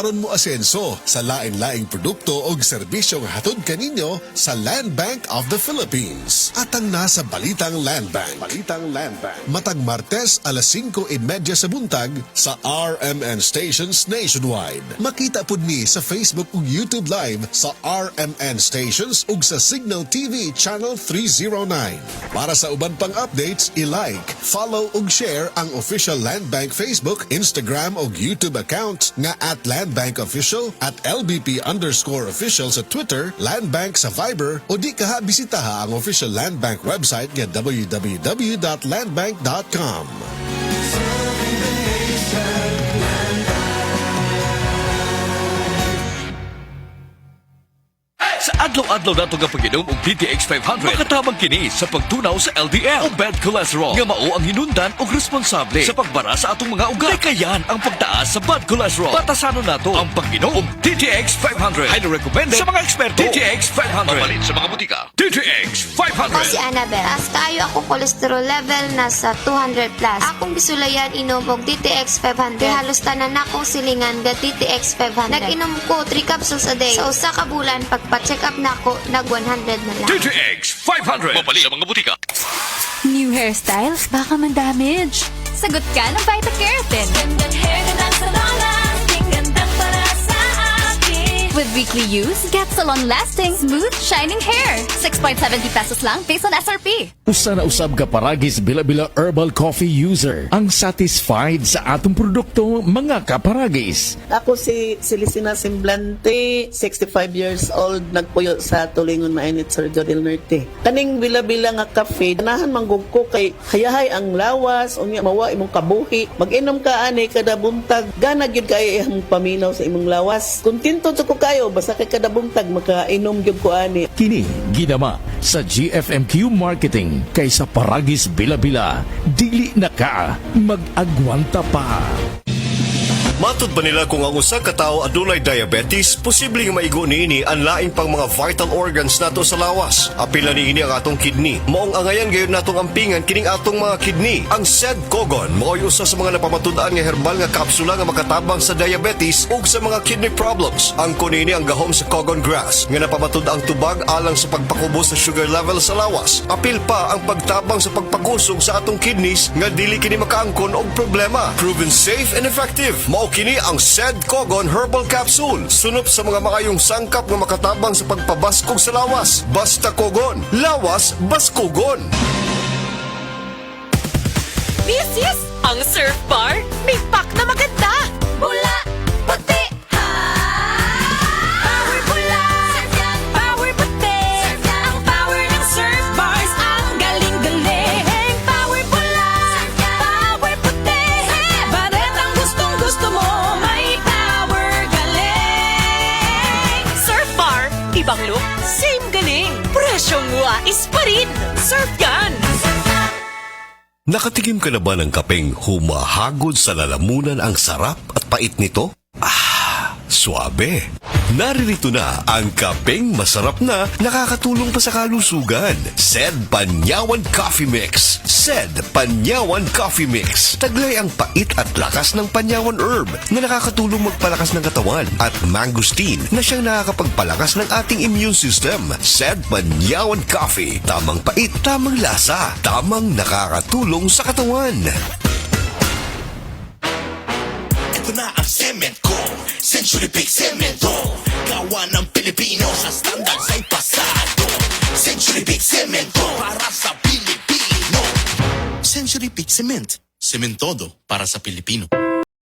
aron mo asenso sa lain-laing produkto o serbisyong hatod kaninyo sa Land Bank of the Philippines. At ang nasa Balitang Land Bank. Matag Martes alas 5:30 sa buntag sa RMN stations nationwide. Makita pud ni sa Facebook ug YouTube Live sa RMN stations ug sa Signal TV Channel 309. Para sa uban pang updates, i-like, follow ug share ang official Land Bank Facebook, Instagram ug YouTube accounts nga @Land Bank Official, @LBP_official sa Twitter, Land Bank sa Viber o di kaha bisitaha ang official Land Bank website nga www.landbank.com. Sa adlaw-adlaw nato nga pag-inom og DTX 500, makatabang kini sa pagtunaw sa LDL o bad cholesterol nga mao ang hinundan og responsable sa pagbara sa atong mga ugat. Kayan ang pagtaas sa bad cholesterol. Batasanon nato ang pag-inom og DTX 500. Highly recommended sa mga eksperto. DTX 500. Mabalin sa mga butika. DTX 500. Ako si Annabel. Taas kayo ako cholesterol level nasa 200 plus. Akong gisulayan inom og DTX 500. Halos tanan akong silingan ga DTX 500. Nag-inom ko 3 capsules a day. Sa usa ka bulan pagpa-check up na ako, nag 100 na lang. DTX 500. Mabalin sa mga butika. New hairstyles, baka man-damage. Sagot ka ng Vita-Keratin. Gandang hair, gandang salon lasting, gandang para sa akin. With weekly use, get salon-lasting, smooth, shining hair. 6.70 pesos lang based on SRP. Usa na usab ka Paragis Bila-Bila Herbal Coffee user ang satisfied sa atong produkto, mga kaparagis. Ako si Celisina Semblante, 65 years old, nagpuyo sa Tulingon Mainit, Surdo del Norte. Kaning bila-bila nga kafe, ganahan manggug ko kay hayahay ang lawas, unya mawa imong kabuhi. Mag-inom ka ani kada buntag, gana gyud kay ang paminaw sa imong lawas. Kontento to ko kayo, basta kay kada buntag makainom gyud ko ani. Kini ginama sa GFMQ Marketing kaysa Paragis Bila-Bila. Dili na ka mag-agwanta pa. Matud ba nila kung ang usa ka tawo adunay diabetes, posibleng maigo niini ang laing pang mga vital organs nato sa lawas. Apila niini ang atong kidney. Maong angayan gayon natong ampingan kining atong mga kidney. Ang SED Kogon mao'y usa sa mga napamatud-an nga herbal nga kapsula nga makatabang sa diabetes ug sa mga kidney problems. Ang kunini ang gahom sa Kogon grass nga napamatud ang tubag alang sa pagpakubos sa sugar level sa lawas. Apil pa ang pagtabang sa pagpakusog sa atong kidneys nga dili kini makaangkon og problema. Proven safe and effective. Mao kini ang SED Kogon Herbal Capsule. Sunop sa mga makayong sangkap nga makatabang sa pagpabaskog sa lawas. Basta Kogon. Lawas, baskogon. This ang Surf Bar. May pack na maganda. Bula, puti, ha. Power bula, surf yan. Power puti, surf yan. Ang power ng Surf Bars, ang galing-galing. Power bula, surf yan. Power puti, baret ang gustong-gusto mo. May power galing. Surf Bar, ibang look, same galing. Presyong wais pa rin. Surf yan. Nakatikim ka na ba ng kapeng humahagod sa lalamunan ang sarap at pait nito? Suabe. Naririto na ang kapeng masarap na nakakatulong pa sa kalusugan. SED Panyawan Coffee Mix. SED Panyawan Coffee Mix. Taglay ang pait at lakas ng panyawan herb na nakakatulong magpalakas ng katawan at mangosteen na siyang nakakapagpalakas ng ating immune system. SED Panyawan Coffee. Tamang pait, tamang lasa, tamang nakakatulong sa katawan. Ito na ang cement ko, Century Big Cemento. Gawa ng Pilipino sa standard sa'y pasado. Century Big Cemento para sa Pilipino. Century Big Cement. Cementodo para sa Pilipino.